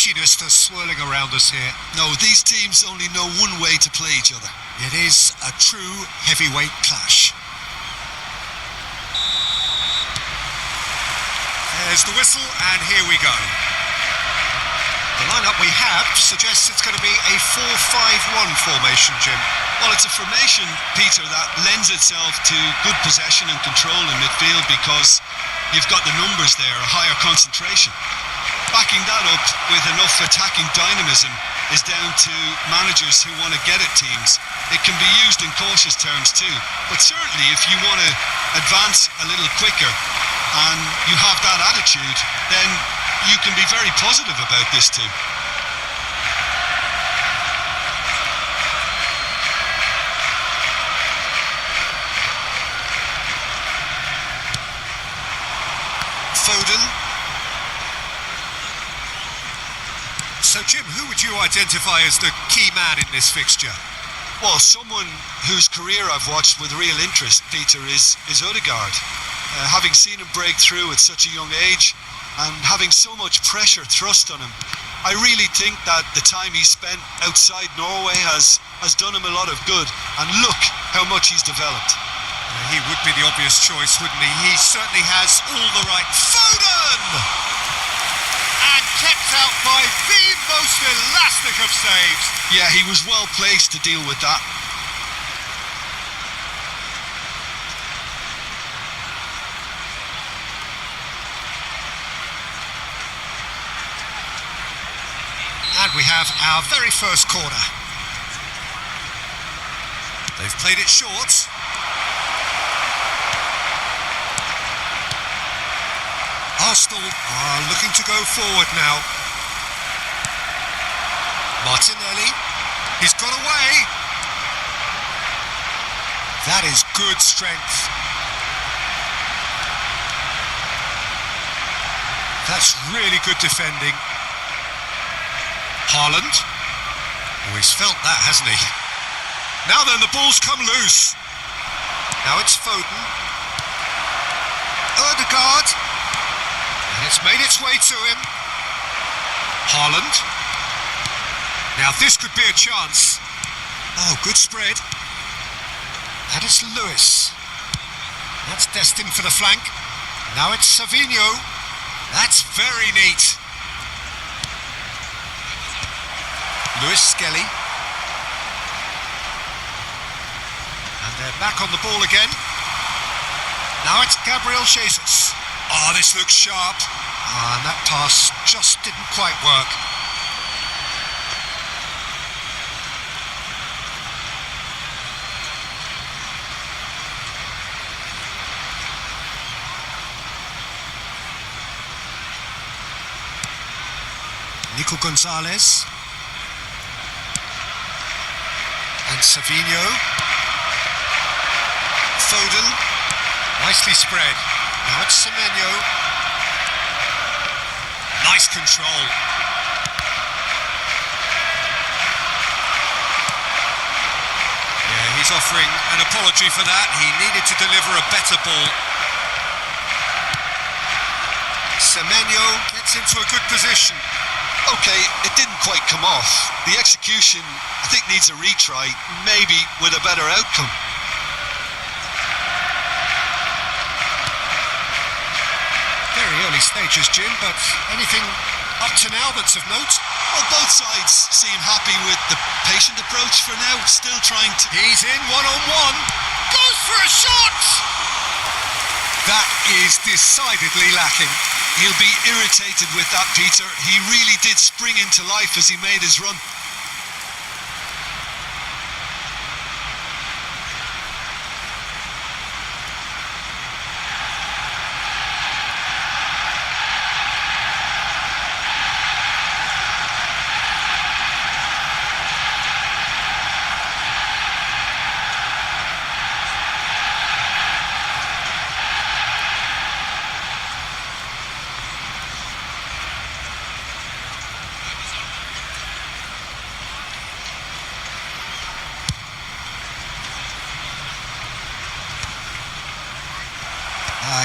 edginess that's swirling around us here. No, these teams only know one way to play each other. It is a true heavyweight clash. There's the whistle, and here we go. The lineup we have suggests it's going to be a 4-5-1 formation, Jim. Well, it's a formation, Peter, that lends itself to good possession and control in midfield because you've got the numbers there, a higher concentration. Backing that up with enough attacking dynamism is down to managers who want to get at teams. It can be used in cautious terms too, but certainly if you want to advance a little quicker and you have that attitude, then you can be very positive about this too. Foden. So, Jim, who would you identify as the key man in this fixture? Well, someone whose career I've watched with real interest, Peter, is Odegaard. Having seen him break through at such a young age and having so much pressure thrust on him, I really think that the time he spent outside Norway has done him a lot of good. And look how much he's developed. He would be the obvious choice, wouldn't he? He certainly has all the right... Foden! And kept out by the most elastic of saves. Yeah, he was well placed to deal with that. And we have our very first corner. They've played it short. Arsenal are looking to go forward now. Martinelli, he's got away. That is good strength. That's really good defending. Haaland. Oh, he's felt that, hasn't he? Now then, the ball's come loose. Now it's Foden. Odegaard. And it's made its way to him. Haaland. Now this could be a chance. Oh, good spread. And it's Lewis. That's destined for the flank. Now it's Savinho. That's very neat. Lewis Skelly. And they're back on the ball again. Now it's Gabriel Jesus. Oh, this looks sharp. And that pass just didn't quite work. Nico Gonzalez. And Savinho. Foden. Nicely spread. Now it's Semenyo. Nice control. Yeah, he's offering an apology for that. He needed to deliver a better ball. Semenyo gets into a good position. Okay, it didn't quite come off. The execution, I think, needs a retry, maybe with a better outcome. Very early stages, Jim, but anything up to now that's of note? Well, both sides seem happy with the patient approach for now, still trying to... He's in one-on-one. Goes for a shot! That is decidedly lacking. He'll be irritated with that, Peter. He really did spring into life as he made his run.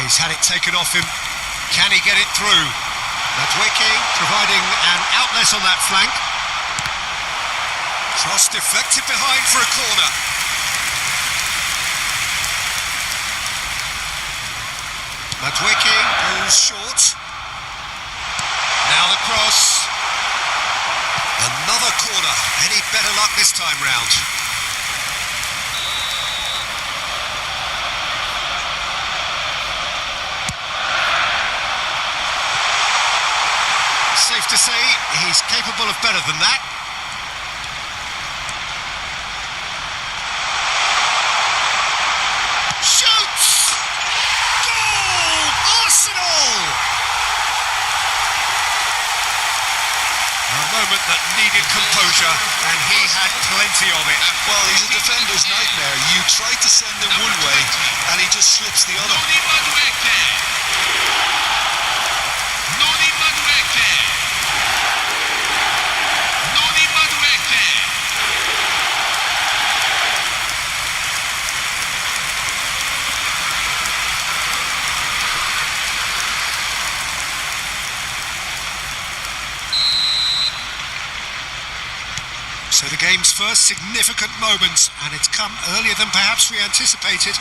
He's had it taken off him. Can he get it through? Madweke providing an outlet space on that flank. Cross deflected behind for a corner. Madueke goes short. Now the cross. Another corner. Any better luck this time round? Safe to say he's capable of better than that. Shoots! Goal! Arsenal! A moment that needed composure, and he had plenty of it. Well, he's a defender's nightmare. You try to send him one way, and he just slips the other. So the game's first significant moment, and it's come earlier than perhaps we anticipated.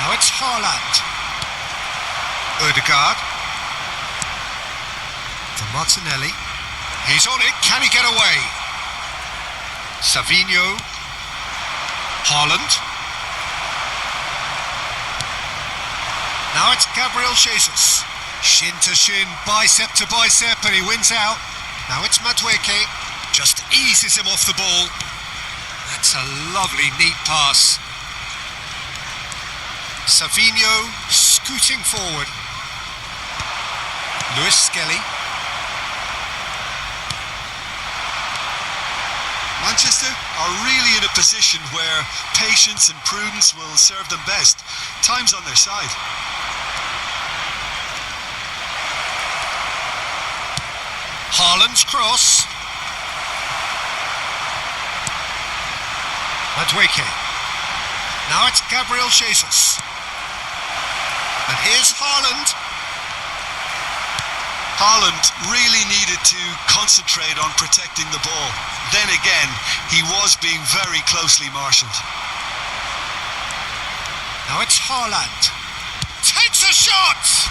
Now it's Haaland. Ødegaard. For Martinelli. He's on it, can he get away? Savinho. Haaland. Now it's Gabriel Jesus. Shin to shin, bicep to bicep, and he wins out. Now it's Madueke, just eases him off the ball. That's a lovely, neat pass. Savinho scooting forward. Lewis Skelly. Manchester are really in a position where patience and prudence will serve them best. Time's on their side. Haaland's cross. Madueke. Now it's Gabriel Jesus. And here's Haaland. Haaland really needed to concentrate on protecting the ball. Then again, he was being very closely marshalled. Now it's Haaland. Takes a shot!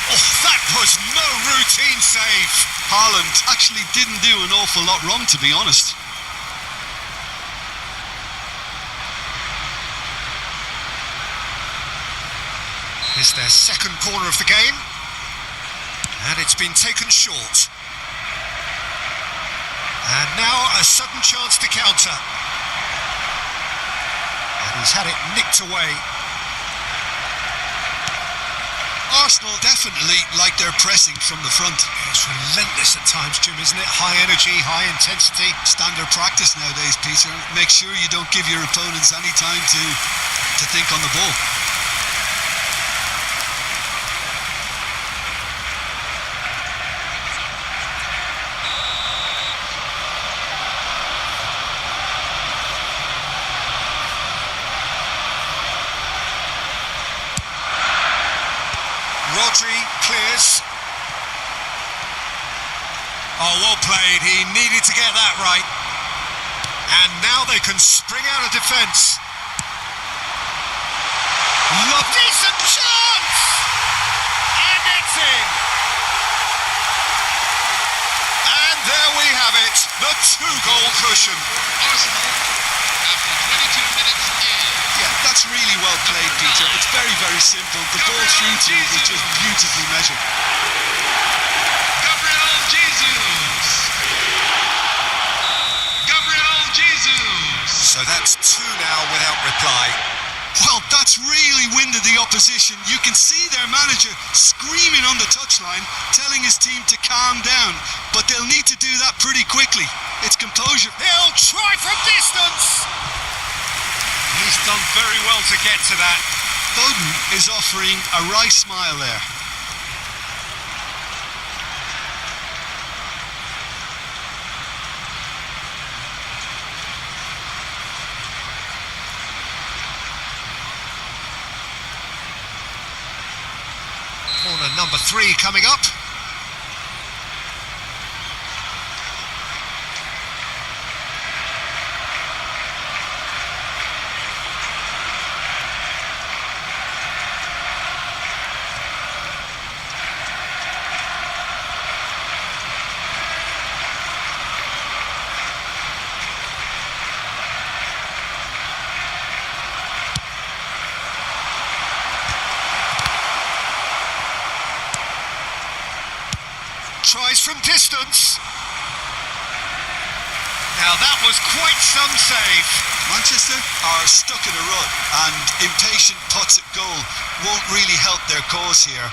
Oh, that was no routine save. Haaland actually didn't do an awful lot wrong, to be honest. It's their second corner of the game, and it's been taken short. And now a sudden chance to counter. And he's had it nicked away. Arsenal definitely like their pressing from the front. It's relentless at times, Jim, isn't it? High energy, high intensity. Standard practice nowadays, Peter. Make sure you don't give your opponents any time to think on the ball. Rodri clears. Oh, well played. He needed to get that right. And now they can spring out of defence. Decent chance! And it's in. And there we have it. The 2-goal cushion. Arsenal, after 22 minutes in. Yeah, that's really well played, Peter. It's very, very simple. The ball through to you is just beautifully measured. Gabriel Jesus! Gabriel Jesus! So that's 2 now without reply. Well, that's really winded the opposition. You can see their manager screaming on the touchline, telling his team to calm down. But they'll need to do that pretty quickly. It's composure. He'll try from distance. He's done very well to get to that. Foden is offering a wry smile there. Corner number 3 3 coming up. Tries from distance. Now that was quite some save. Manchester are stuck in a rut, and impatient putts at goal won't really help their cause here.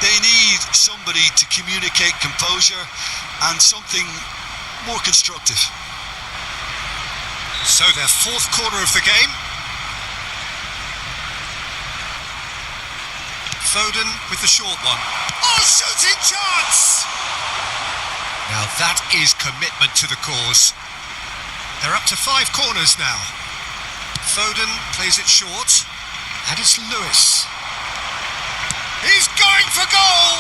They need somebody to communicate composure and something more constructive. So their 4th corner of the game. Foden with the short one. Oh, shooting chance! Now that is commitment to the cause. They're up to 5 corners now. Foden plays it short, and it's Lewis. He's going for goal!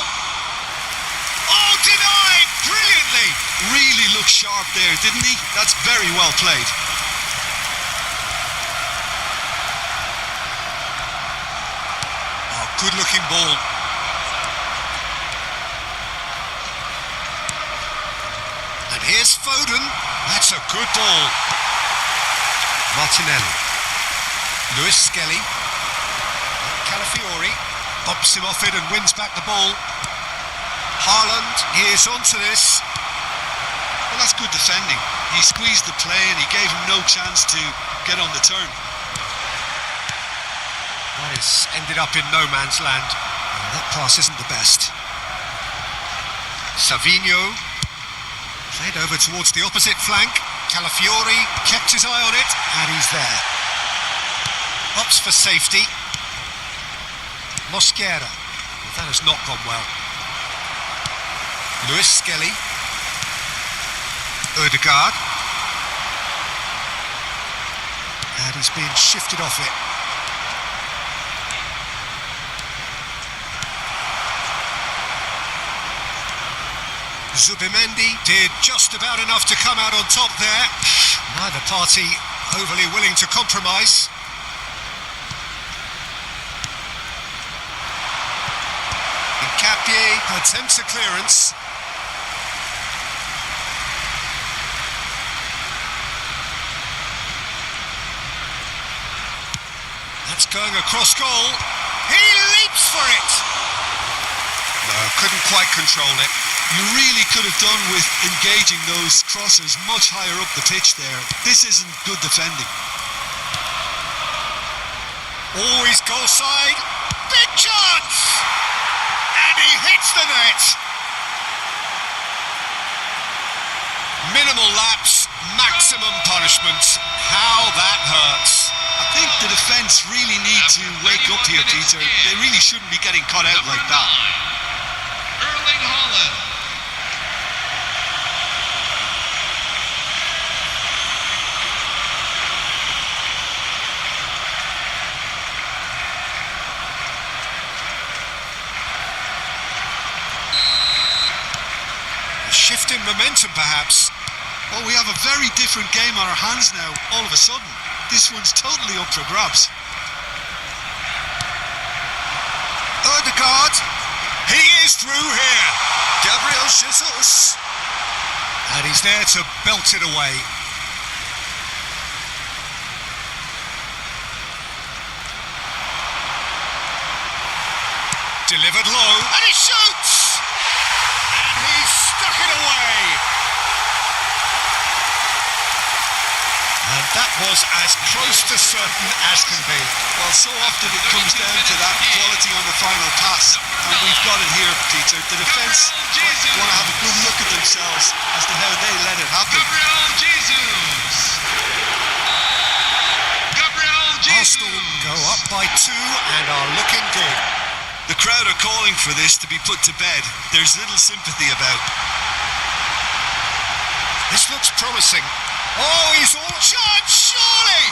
Oh, denied brilliantly! Really looked sharp there, didn't he? That's very well played. Oh, good-looking ball. And here's Foden. That's a good ball. Martinelli. Lewis Skelly. Calafiori bumps him off it and wins back the ball. Haaland is onto this. Well, that's good defending. He squeezed the play and he gave him no chance to get on the turn. That has ended up in no man's land. And that pass isn't the best. Savinho played over towards the opposite flank. Calafiori kept his eye on it, and he's there. Opts for safety. Mosquera. Well, that has not gone well. Lewis Skelly. Ødegaard. And he's being shifted off it. Zubimendi did just about enough to come out on top there. Neither party overly willing to compromise. Nkapie attempts a clearance. That's going across goal. He leaps for it. No, couldn't quite control it. You really could have done with engaging those crosses much higher up the pitch there. This isn't good defending. Always goal side. Big chance! And he hits the net. Minimal lapse, maximum punishment. How that hurts. I think the defence really need to wake up here, Peter. They really shouldn't be getting caught out like that. Erling Haaland. A shift in momentum, perhaps. Oh, we have a very different game on our hands now, all of a sudden. This one's totally up for grabs. Ødegaard. He is through here. Gabriel Jesus. And he's there to belt it away. Delivered low. And he shoots! And he's stuck it away. And that was as close to certain as can be. Well, so often it comes down to that quality on the final pass. And we've got it here, Peter. The defence want to have a good look at themselves as to how they let it happen. Arsenal go up by 2 and are looking good. The crowd are calling for this to be put to bed. There's little sympathy about. This looks promising. Oh, he's all chance, surely!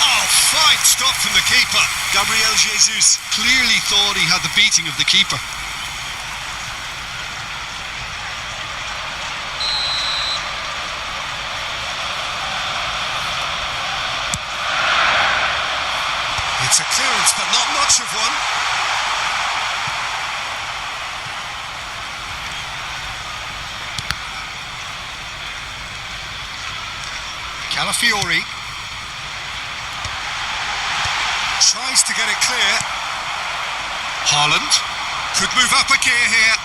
Oh, fine stop from the keeper. Gabriel Jesus clearly thought he had the beating of the keeper. a clearance, but not much of one. Calafiori tries to get it clear. Haaland could move up a gear here.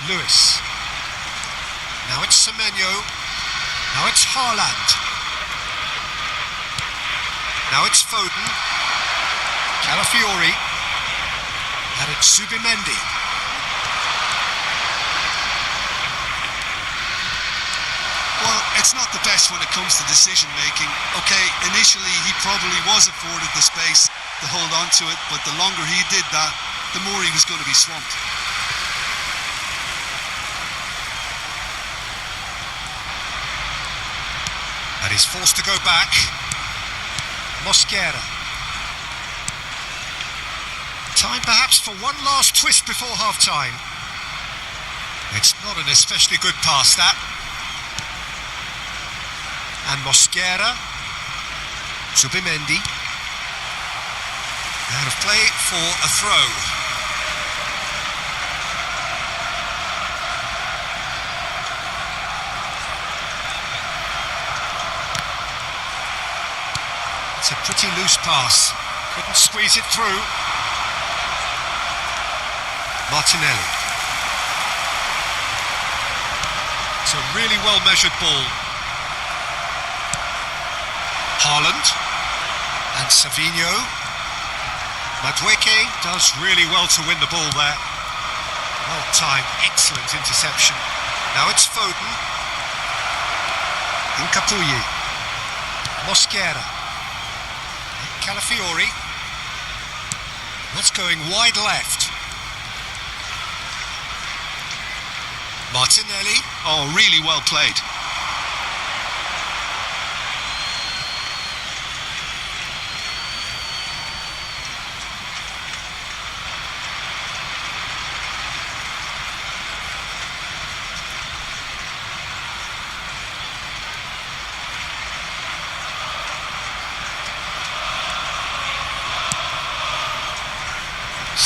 Lewis. Now it's Semenyo. Now it's Haaland. Now it's Foden. Calafiori. And it's Subimendi. Well, it's not the best when it comes to decision making. Okay, initially he probably was afforded the space to hold on to it, but the longer he did that, the more he was going to be swamped. And he's forced to go back. Mosquera. Time perhaps for one last twist before half-time. It's not an especially good pass, that. And Mosquera. Subimendi. Out of play for a throw. It's a pretty loose pass. Couldn't squeeze it through. Martinelli. It's a really well-measured ball. Haaland and Savinho. Madueke does really well to win the ball there. Well timed, excellent interception. Now it's Foden. Incapuyi. Mosquera. Calafiori. That's going wide left. Martinelli. Oh, really well played.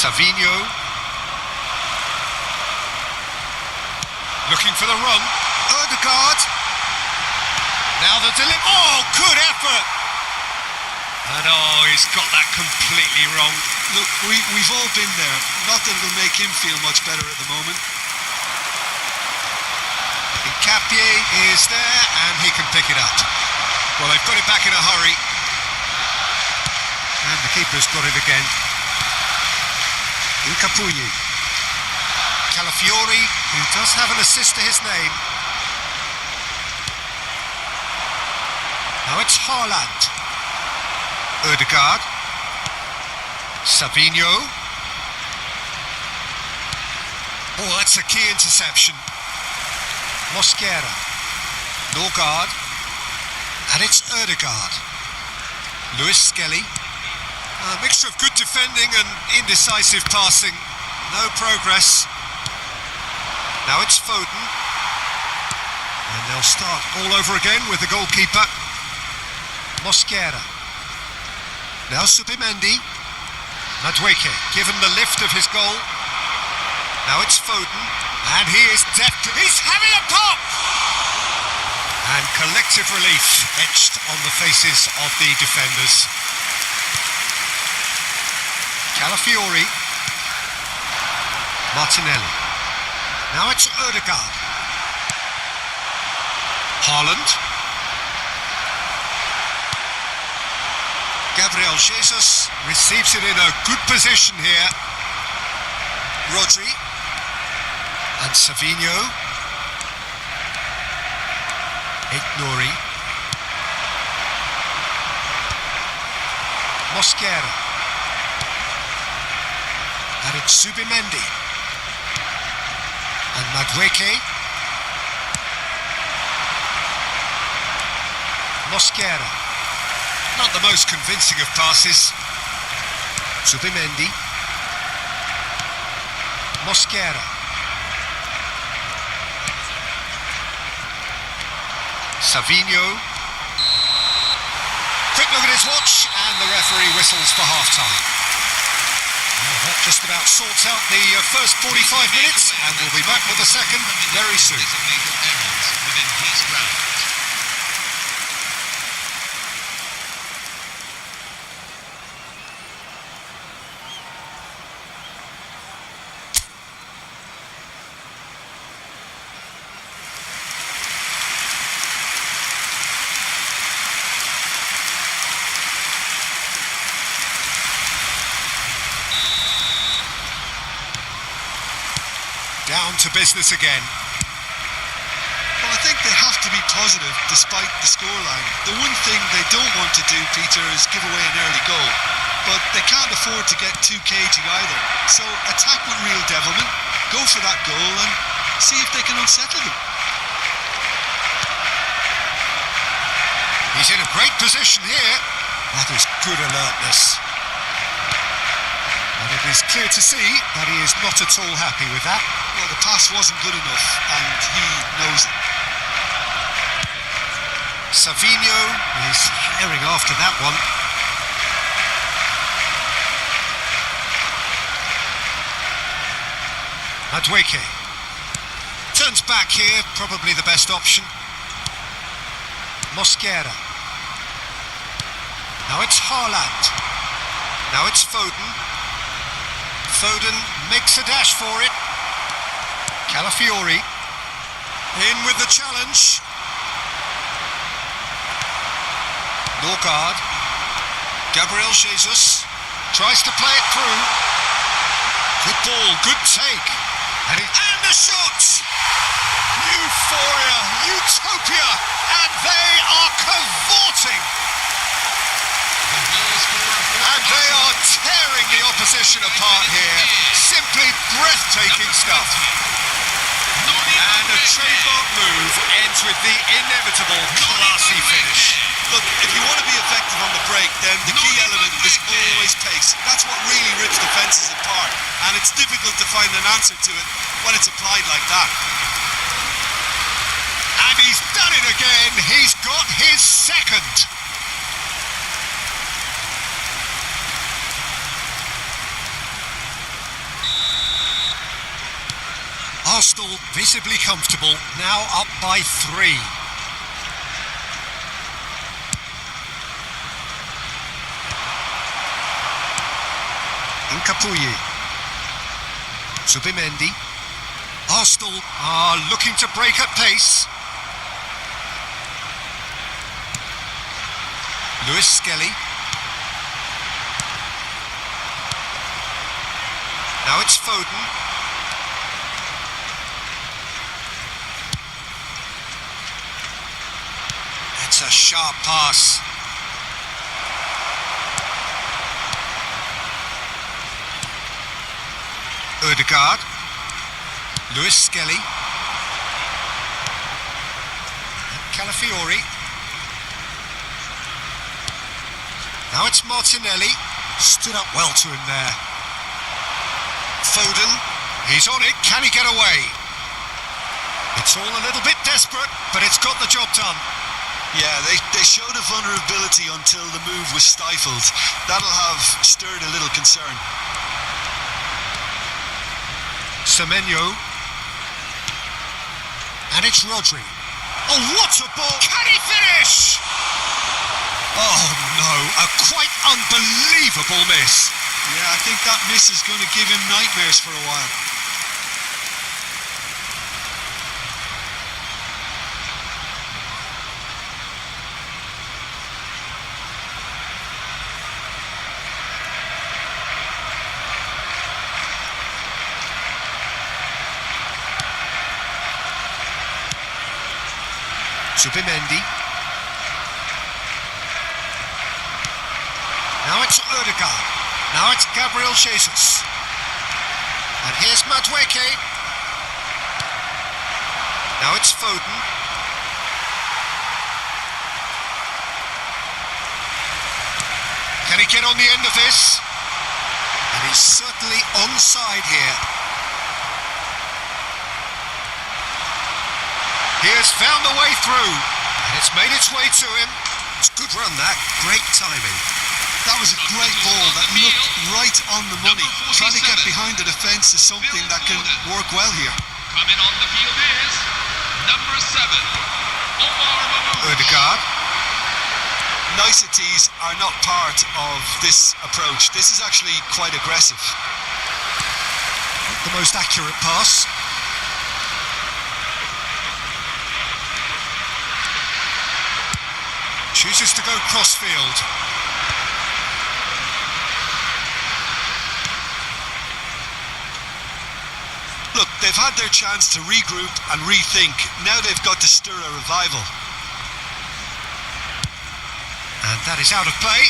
Savinho. Looking for the run. Odegaard. Now the delivery. Oh, good effort. And he's got that completely wrong. Look, we've all been there. Not that it'll make him feel much better at the moment. Capier is there and he can pick it up. Well, they've got it back in a hurry. And the keeper's got it again. Incapuyi. Calafiori, who does have an assist to his name. Now it's Haaland. Odegaard. Savinho. Oh, that's a key interception. Mosquera. Norgard. And it's Odegaard. Lewis Skelly. A mixture of good defending and indecisive passing. No progress. Now it's Foden. And they'll start all over again with the goalkeeper. Mosquera. Now Subimendi. Madueke given the lift of his goal. Now it's Foden. And he is deft. He's having a pop! And collective relief etched on the faces of the defenders. Calafiori. Martinelli. Now it's Odegaard. Haaland. Gabriel Jesus receives it in a good position here. Rodri. And Savinho. Nouri. Mosquera. And it's Subimendi. And Madueke. Mosquera. Not the most convincing of passes. Subimendi. Mosquera. Savinho. look at his watch, and the referee whistles for half-time. Well, that just about sorts out the first 45 minutes, and we'll be back with the second very soon. Designated errors within his ground. Down to business again. Well, I think they have to be positive despite the scoreline. The one thing they don't want to do, Peter, is give away an early goal. But they can't afford to get too cagey either. So attack with real devilment, go for that goal and see if they can unsettle them. He's in a great position here. That is good alertness. And it is clear to see that he is not at all happy with that. Well, the pass wasn't good enough, and he knows it. Savinho is herring after that one. Madueke turns back here, probably the best option. Mosquera. Now it's Haaland. Now it's Foden. Foden makes a dash for it. Calafiori in with the challenge. Norgard. Gabriel Jesus tries to play it through. Good ball, good take. And the shot! Euphoria, utopia, and they are cavorting. And they are tearing the opposition apart here. Simply breathtaking stuff. And a trademark move ends with the inevitable classy finish. Look, if you want to be effective on the break, then the key element is always pace. That's what really rips defences apart. And it's difficult to find an answer to it when it's applied like that. And he's done it again. He's got his second. Arsenal visibly comfortable, now up by 3. Nkapuyi. Zubimendi. Arsenal are looking to break at pace. Lewis Skelly. Now it's Foden. It's a sharp pass. Ødegaard. Lewis Skelly. Calafiori. Now it's Martinelli. Stood up well to him there. Foden. He's on it. Can he get away? It's all a little bit desperate, but it's got the job done. Yeah, they showed a vulnerability until the move was stifled. That'll have stirred a little concern. Semenyo. And it's Rodri. Oh, what a ball! Can he finish? Oh no, a quite unbelievable miss. Yeah, I think that miss is going to give him nightmares for a while. Zubimendi. Now it's Ødegaard. Now it's Gabriel Jesus. And here's Madueke. Now it's Foden. Can he get on the end of this? And he's certainly onside here. He has found the way through, and it's made its way to him. It's good run that, great timing. That was a great ball that looked right on the money. Trying to get behind the defence is something that can work well here. Coming on the field is number 7, Omar Mahmoud. Ødegaard. Niceties are not part of this approach. This is actually quite aggressive. Not the most accurate pass. Chooses to go cross-field. Look, they've had their chance to regroup and rethink. Now they've got to stir a revival. And that is out of play.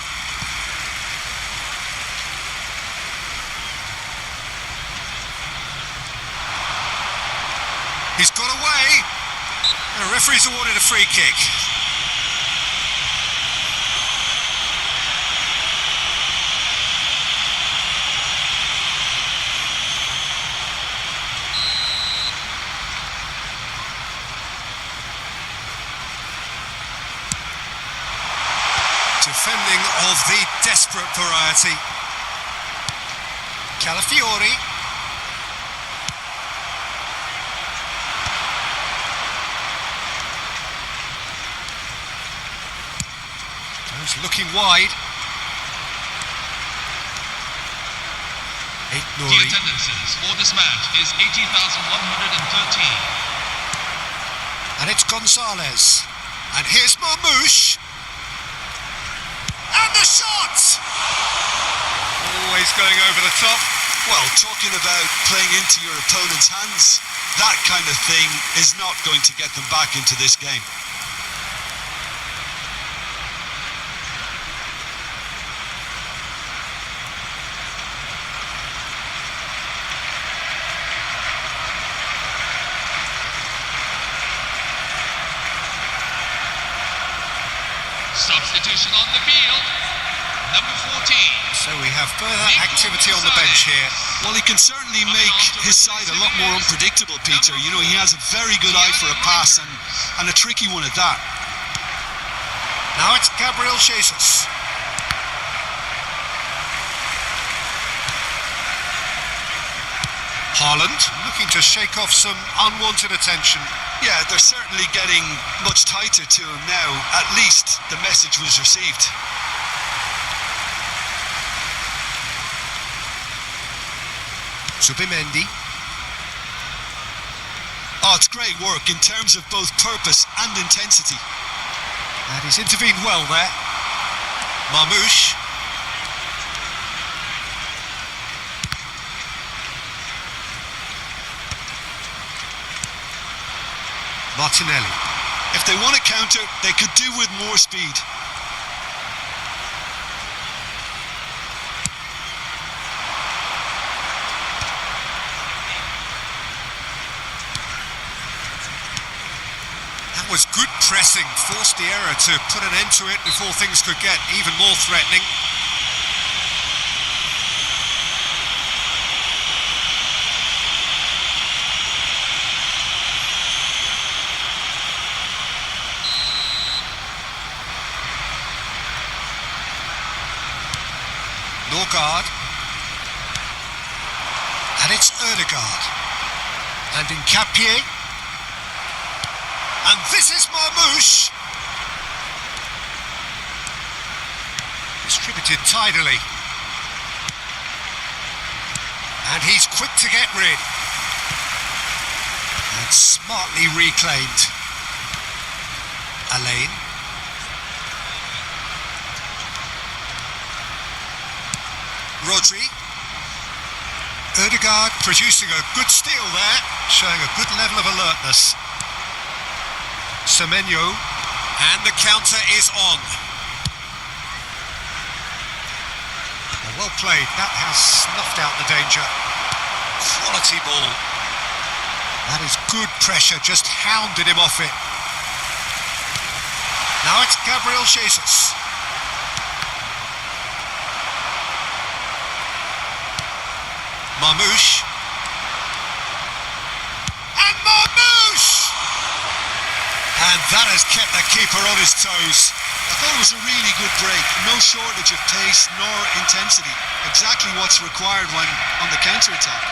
He's got away. The referee's awarded a free kick. Defending of the desperate variety. Calafiori. Goes looking wide. The attendances for this match is 18,113. And it's Gonzalez. And here's Marmouche. And the shot! Always going over the top. Well, talking about playing into your opponent's hands, that kind of thing is not going to get them back into this game. Substitution on the field, number 14. So we have further activity on the bench here. Well, he can certainly make his side a lot more unpredictable, Peter. You know, he has a very good eye for a pass and a tricky one at that. Now it's Gabriel Jesus. Haaland looking to shake off some unwanted attention. Yeah, they're certainly getting much tighter to him now. At least the message was received. Zubimendi. Oh, it's great work in terms of both purpose and intensity. And he's intervened well there. Marmouche. Martinelli. If they want to counter, they could do with more speed. That was good pressing, forced the error to put an end to it before things could get even more threatening. Norgard. And it's Ødegaard. And Nkapie. And this is Marmouche. Distributed tidily. And he's quick to get rid. And smartly reclaimed. Alain. Rodri. Ødegaard producing a good steal there, showing a good level of alertness. Semenyo, and the counter is on. Well played, that has snuffed out the danger. Quality ball. That is good pressure, just hounded him off it. Now it's Gabriel Jesus. Marmouche. And Marmouche! And that has kept the keeper on his toes. I thought it was a really good break. No shortage of pace nor intensity. Exactly what's required when on the counter-attack.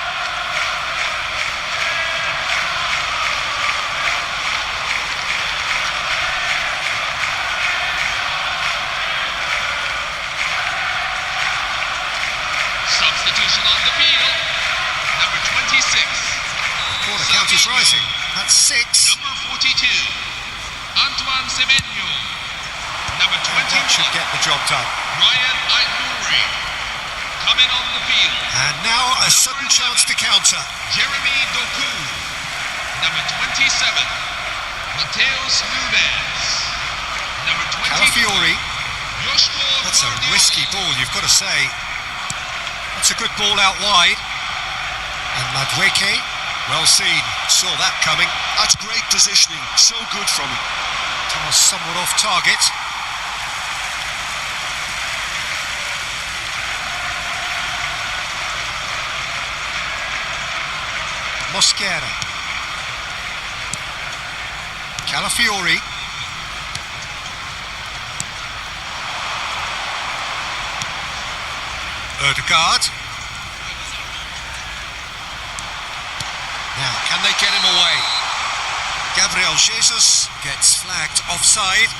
Substitution on the field. Number 26. Corner count is rising. That's 6. Number 42. Antoine Semenyo. Number And that should 21. get the job done. Ryan Aitnouri. Coming on the field. And now a sudden chance to counter. Jeremy Doku. Number 27. Mateus Nunes. Number 24. Calafiori. Joshua That's a Guardiola. risky ball, you've got to say. That's a good ball out wide. And Madueke, well seen, saw that coming. That's great positioning. So good from him. Pass somewhat off target. Mosquera. Calafiori. Ødegaard. Now, can they get him away? Gabriel Jesus gets flagged offside.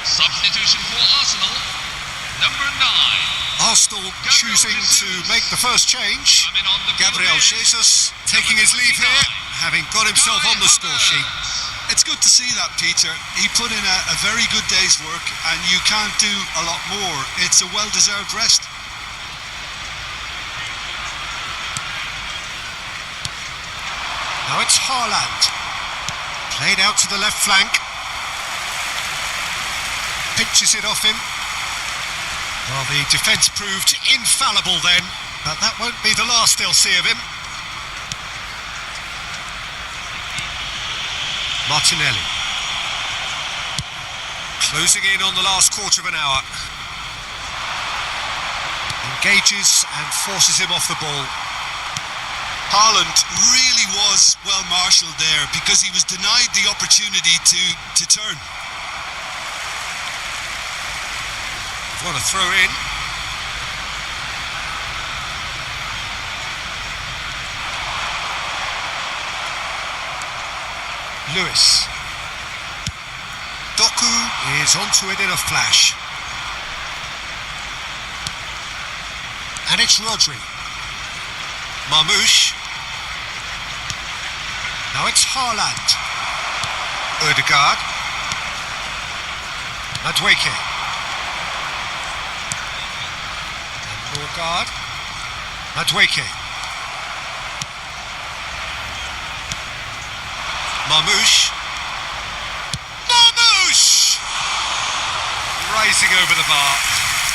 Substitution for Arsenal. Number 9. Arsenal choosing to make the first change. Coming on the field Gabriel is Jesus taking his leave here, having got himself on the score sheet. It's good to see that, Peter. He put in a very good day's work, and you can't do a lot more. It's a well-deserved rest. Now it's Haaland. Played out to the left flank. Pinches it off him. Well, the defence proved infallible then, but that won't be the last they'll see of him. Martinelli. Closing in on the last quarter of an hour. Engages and forces him off the ball. Haaland really was well marshalled there because he was denied the opportunity to turn. What a throw in. Lewis. Doku is onto it in a flash. And it's Rodri. Marmouche. Now it's Haaland. Ødegaard. Madueke. Guard. Madueke. Marmouche. Marmouche! Rising over the bar.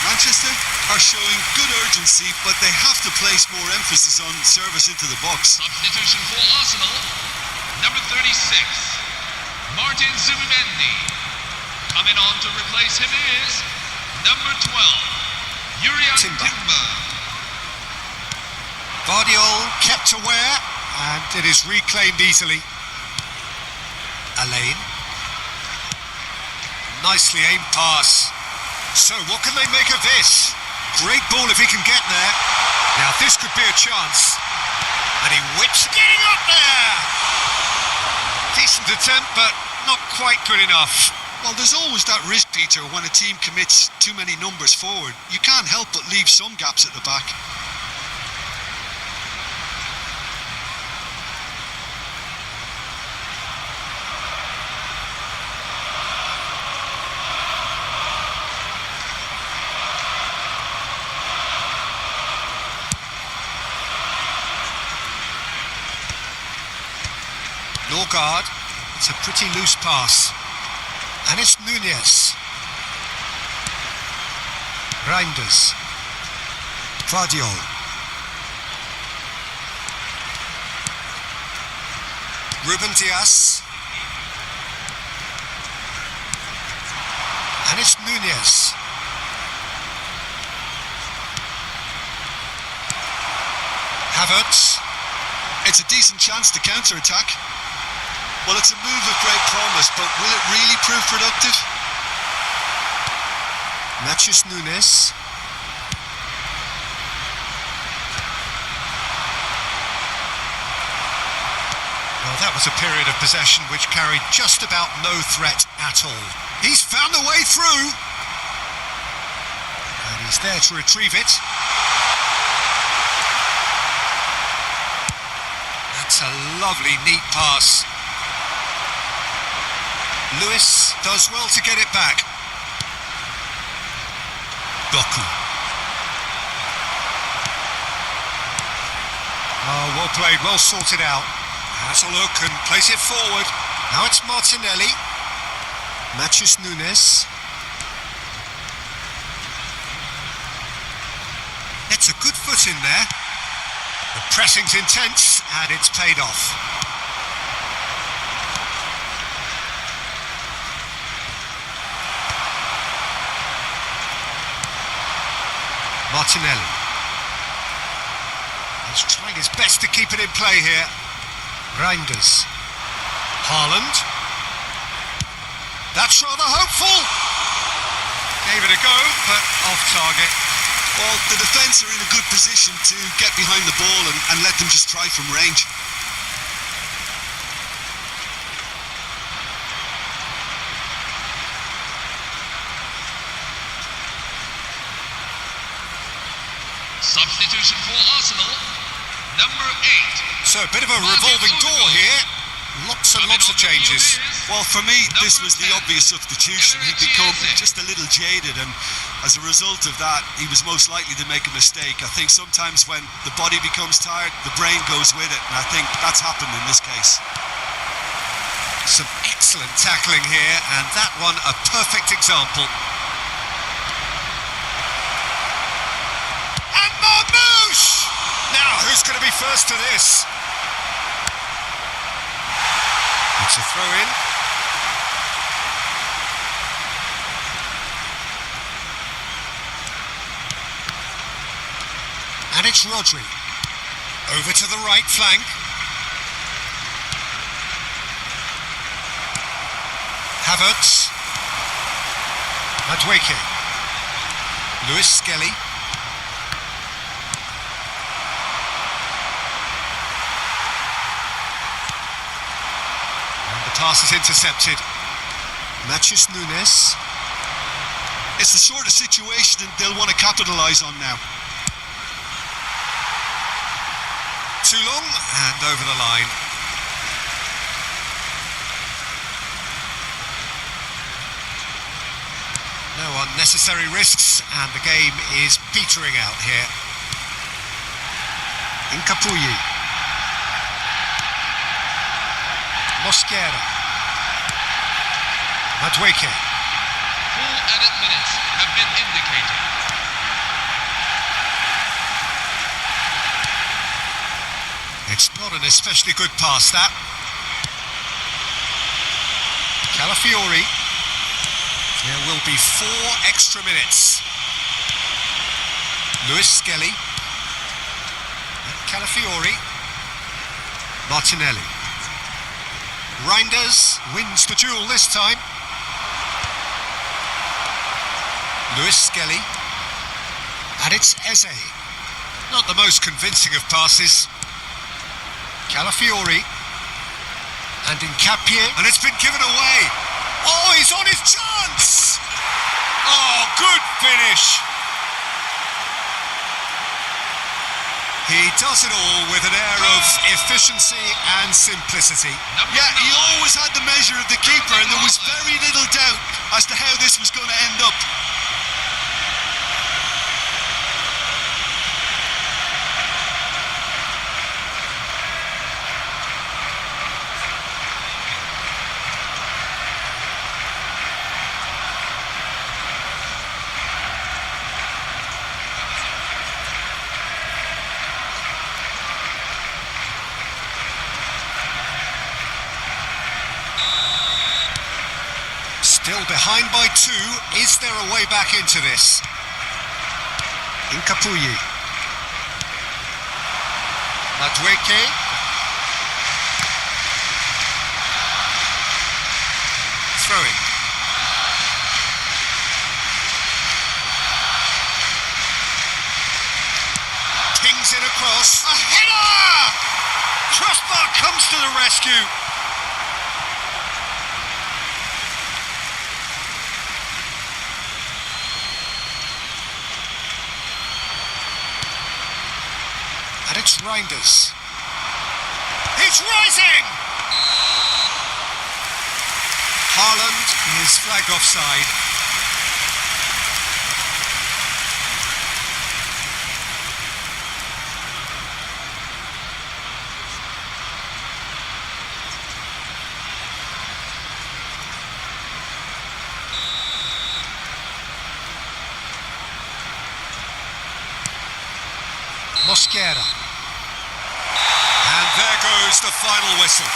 Manchester are showing good urgency, but they have to place more emphasis on service into the box. Substitution for Arsenal. Number 36. Martin Zubimendi. Coming on to replace him is number 12. Urian Timber. Guardiola kept aware, and it is reclaimed easily. Alain. Nicely aimed pass. So what can they make of this? Great ball if he can get there. Now this could be a chance. And he whips getting up there. Decent attempt, but not quite good enough. Well, there's always that risk, Peter, when a team commits too many numbers forward. You can't help but leave some gaps at the back. Norgard. It's a pretty loose pass. And it's Nunez. Reinders. Guardiola. Ruben Dias. And it's Nunez. Havertz. It's a decent chance to counter-attack. Well, it's a move of great promise, but will it really prove productive? Matheus Nunes. Well, that was a period of possession which carried just about no threat at all. He's found a way through. And he's there to retrieve it. That's a lovely, neat pass. Lewis does well to get it back. Doku. Oh, well played, well sorted out. Has a look and plays it forward. Now it's Martinelli. Matheus Nunes. Gets a good foot in there. The pressing's intense and it's paid off. Martinelli. He's trying his best to keep it in play here. Reinders. Haaland. That's rather hopeful. Gave it a go, but off target. Well, the defence are in a good position to get behind the ball and let them just try from range. Substitution for Arsenal, number 8. So a bit of a revolving door here. Lots and lots of changes. Well, for me, this was the obvious substitution. He'd become just a little jaded, and as a result of that, he was most likely to make a mistake. I think sometimes when the body becomes tired, the brain goes with it, and I think that's happened in this case. Some excellent tackling here, and that one a perfect example. And Marmouche! Now, who's going to be first to this? It's a throw-in. And it's Rodri. Over to the right flank. Havertz. Madueke. Lewis Skelly. And the pass is intercepted. Matheus Nunes. It's the sort of situation that they'll want to capitalise on now. Too long and over the line. No unnecessary risks, and the game is petering out here. Incapuyi. Mosquera. Madueke. Full added minutes have been indicated. It's not an especially good pass, that. Calafiori. There will be 4 extra minutes. Lewis Skelly. And Calafiori. Martinelli. Reinders wins the duel this time. Lewis Skelly. And it's Eze. Not the most convincing of passes. Calafiori. And Incapié. And it's been given away. Oh, he's on his chance! Oh, good finish! He does it all with an air of efficiency and simplicity. Yeah, he always had the measure of the keeper, and there was very little doubt as to how this was going to end up. Still behind by 2. Is there a way back into this? Incapuyi. Madueke. throw-in. Kings in across. A header! Crossbar comes to the rescue. And it's Reinders. It's rising! Haaland is flagged offside. Mosquera. And there goes the final whistle.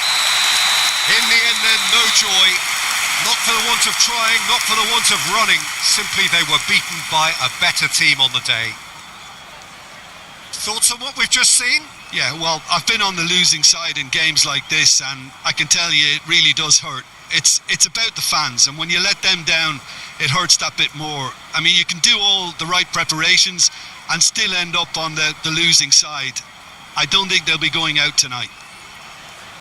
In the end then, no joy. Not for the want of trying, not for the want of running. Simply they were beaten by a better team on the day. Thoughts on what we've just seen? Yeah, well, I've been on the losing side in games like this, and I can tell you it really does hurt. It's about the fans, and when you let them down, it hurts that bit more. I mean, you can do all the right preparations and still end up on the losing side. I don't think they'll be going out tonight.